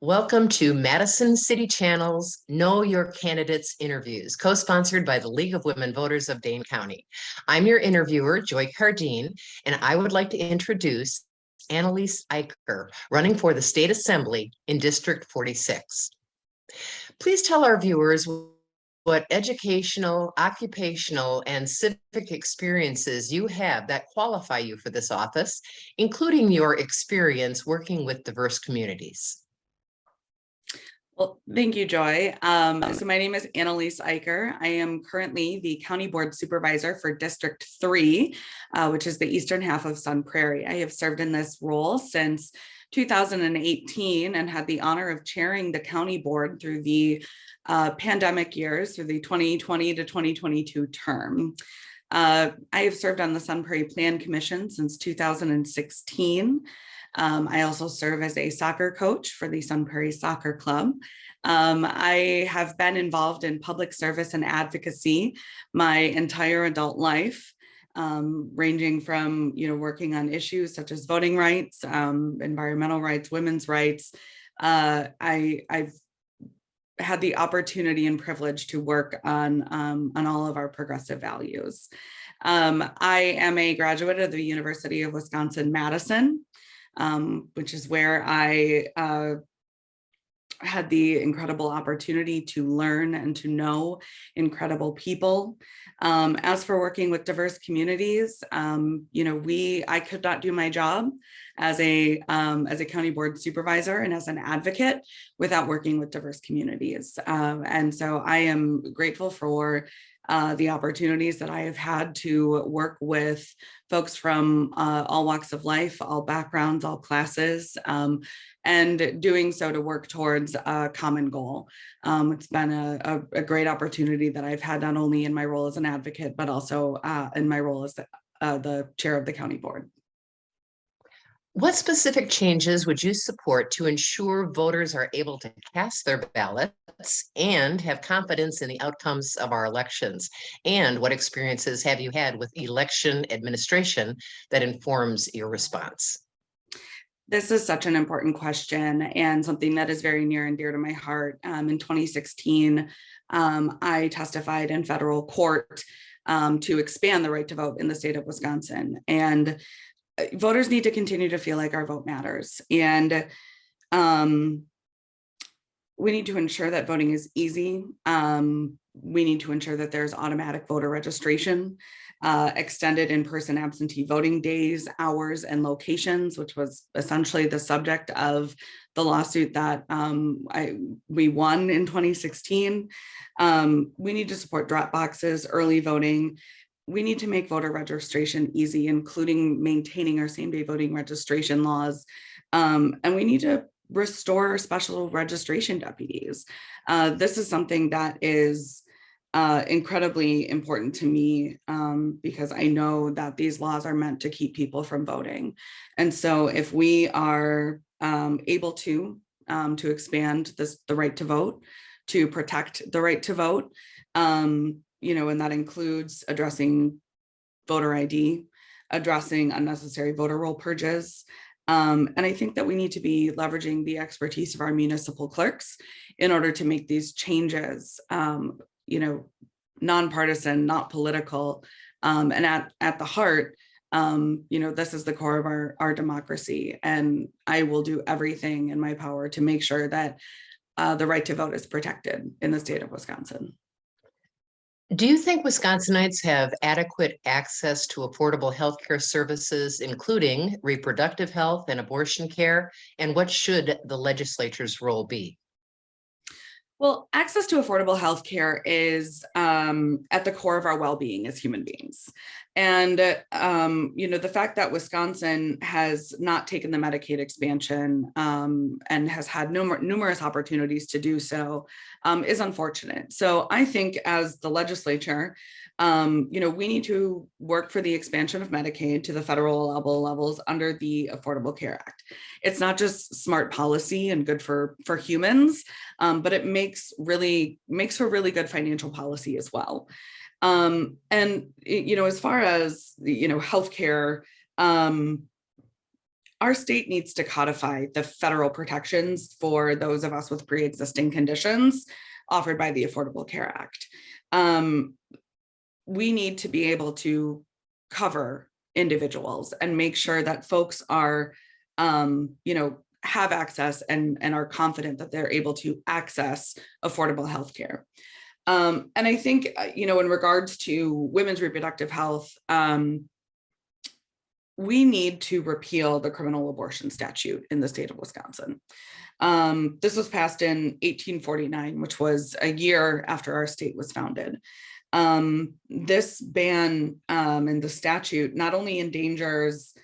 Welcome to Madison City Channel's Know Your Candidates interviews, co-sponsored by the League of Women Voters of Dane County. I'm your interviewer, Joy Cardine, and I would like to introduce Analiese Eicher, running for the State Assembly in District 46. Please tell our viewers what educational, occupational, and civic experiences you have that qualify you for this office, including your experience working with diverse communities. Well, thank you, Joy. So my name is Analiese Eicher. I am currently the County Board Supervisor for District 3, which is the eastern half of Sun Prairie. I have served in this role since 2018 and had the honor of chairing the County Board through the pandemic years, through the 2020 to 2022 term. I have served on the Sun Prairie Plan Commission since 2016. I also serve as a soccer coach for the Sun Prairie Soccer Club. I have been involved in public service and advocacy my entire adult life, ranging from working on issues such as voting rights, environmental rights, women's rights. I've had the opportunity and privilege to work on all of our progressive values. I am a graduate of the University of Wisconsin-Madison. Which is where I had the incredible opportunity to learn and to know incredible people. As for working with diverse communities, I could not do my job as a county board supervisor and as an advocate without working with diverse communities. And so I am grateful for the opportunities that I have had to work with folks from all walks of life, all backgrounds, all classes, and doing so to work towards a common goal. It's been a great opportunity that I've had not only in my role as an advocate, but also in my role as the chair of the county board. What specific changes would you support to ensure voters are able to cast their ballots and have confidence in the outcomes of our elections? And what experiences have you had with election administration that informs your response? This is such an important question and something that is very near and dear to my heart. In 2016, I testified in federal court to expand the right to vote in the state of Wisconsin. And voters need to continue to feel like our vote matters. And we need to ensure that voting is easy. We need to ensure that there's automatic voter registration, extended in-person absentee voting days, hours, and locations, which was essentially the subject of the lawsuit that we won in 2016. We need to support drop boxes, early voting. We need to make voter registration easy, including maintaining our same-day voting registration laws. And we need to restore special registration deputies. This is something that is incredibly important to me because I know that these laws are meant to keep people from voting. And so if we are able to expand the right to vote, to protect the right to vote, and that includes addressing voter ID, addressing unnecessary voter roll purges. And I think that we need to be leveraging the expertise of our municipal clerks in order to make these changes, nonpartisan, not political, and at the heart, this is the core of our democracy. And I will do everything in my power to make sure that the right to vote is protected in the state of Wisconsin. Do you think Wisconsinites have adequate access to affordable healthcare services, including reproductive health and abortion care? And what should the legislature's role be? Well, access to affordable healthcare is at the core of our well-being as human beings. And, the fact that Wisconsin has not taken the Medicaid expansion and has had numerous opportunities to do so is unfortunate. So I think as the legislature, we need to work for the expansion of Medicaid to the federal levels under the Affordable Care Act. It's not just smart policy and good for humans, but it makes for really good financial policy as well. As far as healthcare, our state needs to codify the federal protections for those of us with pre-existing conditions offered by the Affordable Care Act. We need to be able to cover individuals and make sure that folks are, have access and are confident that they're able to access affordable health care. And I think, in regards to women's reproductive health, we need to repeal the criminal abortion statute in the state of Wisconsin. This was passed in 1849, which was a year after our state was founded. This ban in the statute not only endangers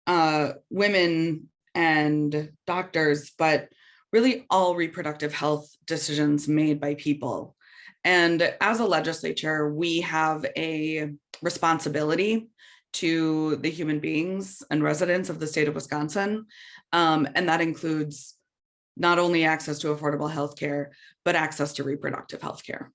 women and doctors, but really all reproductive health decisions made by people. And as a legislature, we have a responsibility to the human beings and residents of the state of Wisconsin. And that includes not only access to affordable health care, but access to reproductive health care.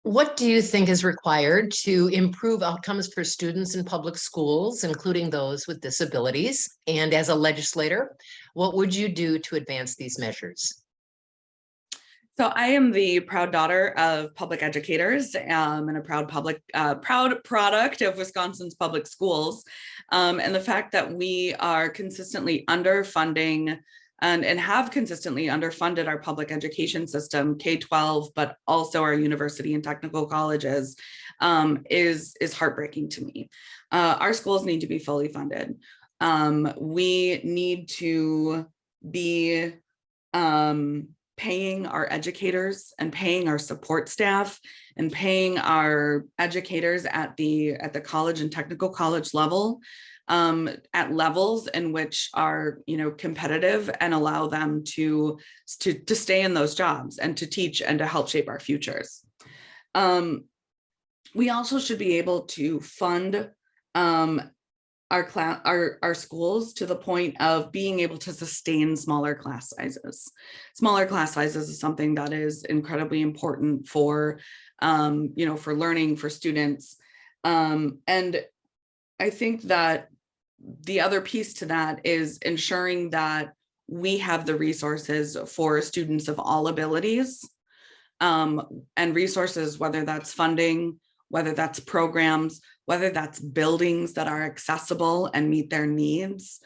What do you think is required to improve outcomes for students in public schools, including those with disabilities? And as a legislator, what would you do to advance these measures? So I am the proud daughter of public educators and a proud product of Wisconsin's public schools. And the fact that we are consistently underfunding and have consistently underfunded our public education system, K-12, but also our university and technical colleges, is heartbreaking to me. Our schools need to be fully funded. We need to be paying our educators and paying our support staff and paying our educators at the college and technical college level at levels in which are competitive and allow them to stay in those jobs and to teach and to help shape our futures. We also should be able to fund our schools to the point of being able to sustain smaller class sizes. Smaller class sizes is something that is incredibly important for for learning for students. And I think that the other piece to that is ensuring that we have the resources for students of all abilities, and resources, whether that's funding, whether that's programs, whether that's buildings that are accessible and meet their needs.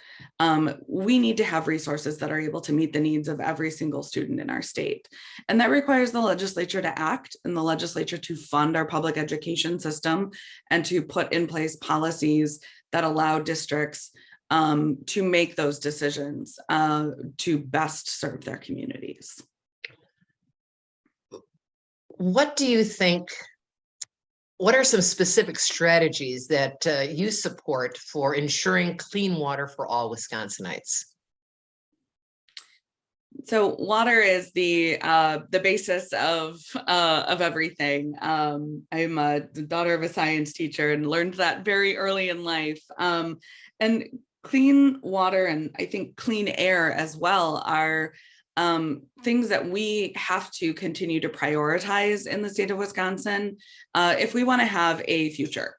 We need to have resources that are able to meet the needs of every single student in our state. And that requires the legislature to act and the legislature to fund our public education system and to put in place policies that allow districts to make those decisions to best serve their communities. What do you think? What are some specific strategies that you support for ensuring clean water for all Wisconsinites? So water is the basis of everything. I'm the daughter of a science teacher and learned that very early in life. And clean water and I think clean air as well are things that we have to continue to prioritize in the state of Wisconsin if we want to have a future.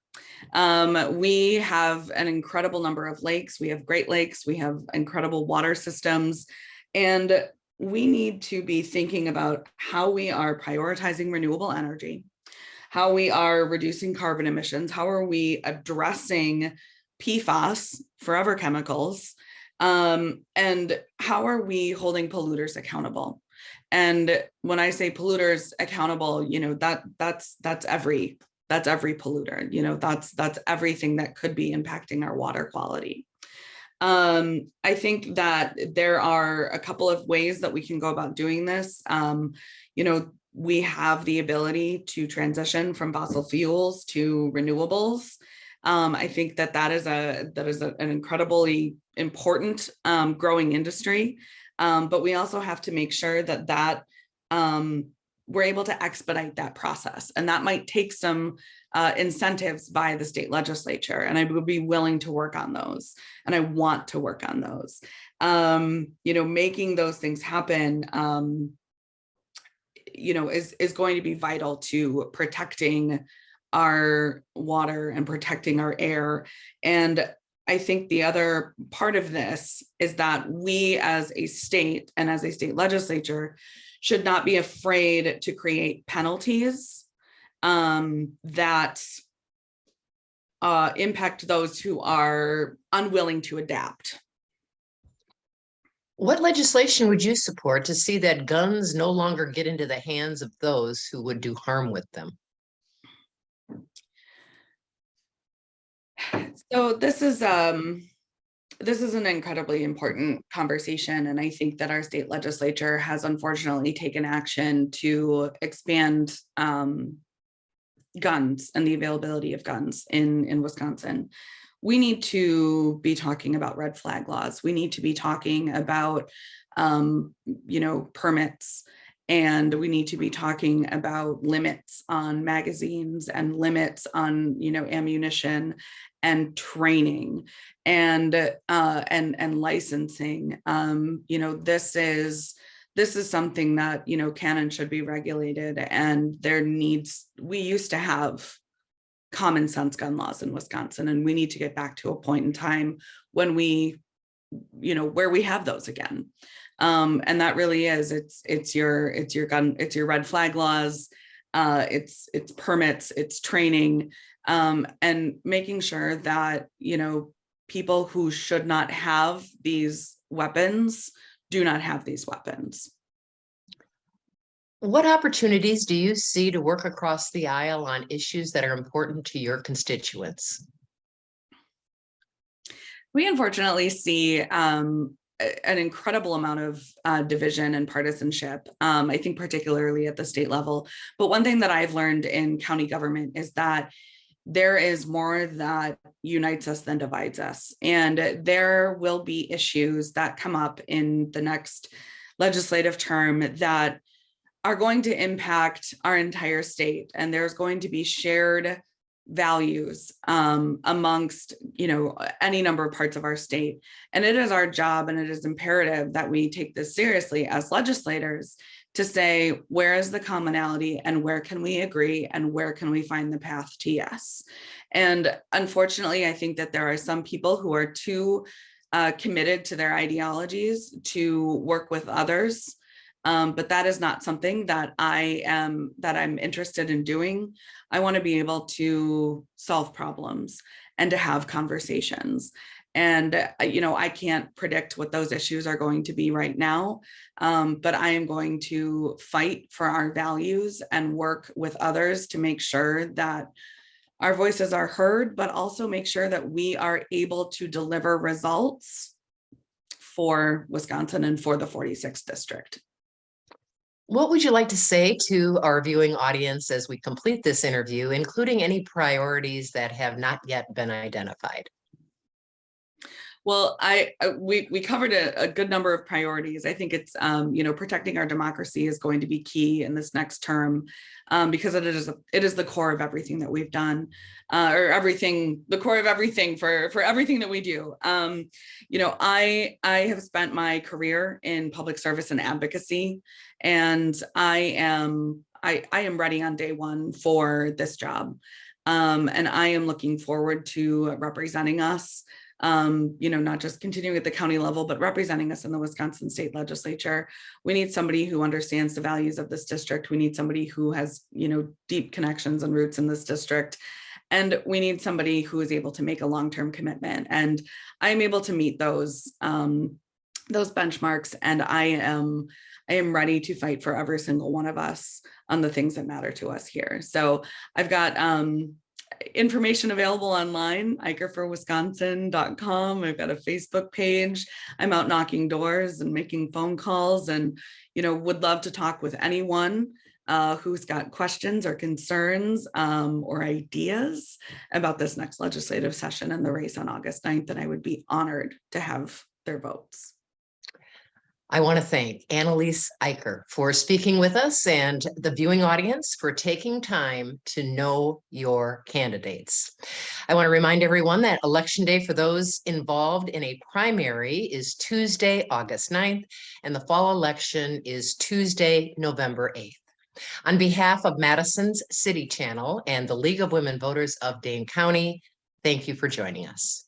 We have an incredible number of lakes. We have Great Lakes. We have incredible water systems. And we need to be thinking about how we are prioritizing renewable energy, how we are reducing carbon emissions, how are we addressing PFAS, forever chemicals, and how are we holding polluters accountable? And when I say polluters accountable, that's every polluter, that's everything that could be impacting our water quality. I think that there are a couple of ways that we can go about doing this. We have the ability to transition from fossil fuels to renewables. I think that is an incredibly important growing industry, but we also have to make sure that we're able to expedite that process, and that might take some incentives by the state legislature, and I would be willing to work on those, and I want to work on those. Making those things happen is going to be vital to protecting our water and protecting our air. And I think the other part of this is that we as a state and as a state legislature should not be afraid to create penalties that impact those who are unwilling to adapt. What legislation would you support to see that guns no longer get into the hands of those who would do harm with them? So this is an incredibly important conversation, and I think that our state legislature has unfortunately taken action to expand guns and the availability of guns in Wisconsin. We need to be talking about red flag laws. We need to be talking about, permits, and we need to be talking about limits on magazines and limits on, ammunition and training and licensing. This is something that, can and should be regulated, and we used to have common sense gun laws in Wisconsin, and we need to get back to a point in time when where we have those again. And that really is, it's your red flag laws, it's permits, it's training, and making sure that, people who should not have these weapons do not have these weapons. What opportunities do you see to work across the aisle on issues that are important to your constituents? We unfortunately see an incredible amount of division and partisanship, I think particularly at the state level. But one thing that I've learned in county government is that there is more that unites us than divides us. And there will be issues that come up in the next legislative term that are going to impact our entire state. And there's going to be shared values amongst, any number of parts of our state. And it is our job, and it is imperative that we take this seriously as legislators to say, where is the commonality and where can we agree and where can we find the path to yes? And unfortunately, I think that there are some people who are too committed to their ideologies to work with others. But that is not something that I'm interested in doing. I want to be able to solve problems and to have conversations. And, I can't predict what those issues are going to be right now, but I am going to fight for our values and work with others to make sure that our voices are heard, but also make sure that we are able to deliver results for Wisconsin and for the 46th district. What would you like to say to our viewing audience as we complete this interview, including any priorities that have not yet been identified? Well, we covered a good number of priorities. I think it's, protecting our democracy is going to be key in this next term, because it is the core of everything that we've done, the core of everything for everything that we do. I have spent my career in public service and advocacy, and I am ready on day one for this job. And I am looking forward to representing us. Not just continuing at the county level, but representing us in the Wisconsin State Legislature. We need somebody who understands the values of this district. We need somebody who has, deep connections and roots in this district. And we need somebody who is able to make a long-term commitment. And I'm able to meet those benchmarks. And I am ready to fight for every single one of us on the things that matter to us here. So I've got, information available online, eicherforwisconsin.com. I've got a Facebook page. I'm out knocking doors and making phone calls, and, would love to talk with anyone who's got questions or concerns or ideas about this next legislative session and the race on August 9th. And I would be honored to have their votes. I want to thank Analiese Eicher for speaking with us and the viewing audience for taking time to know your candidates. I want to remind everyone that Election Day for those involved in a primary is Tuesday, August 9th, and the fall election is Tuesday, November 8th. On behalf of Madison's City Channel and the League of Women Voters of Dane County, thank you for joining us.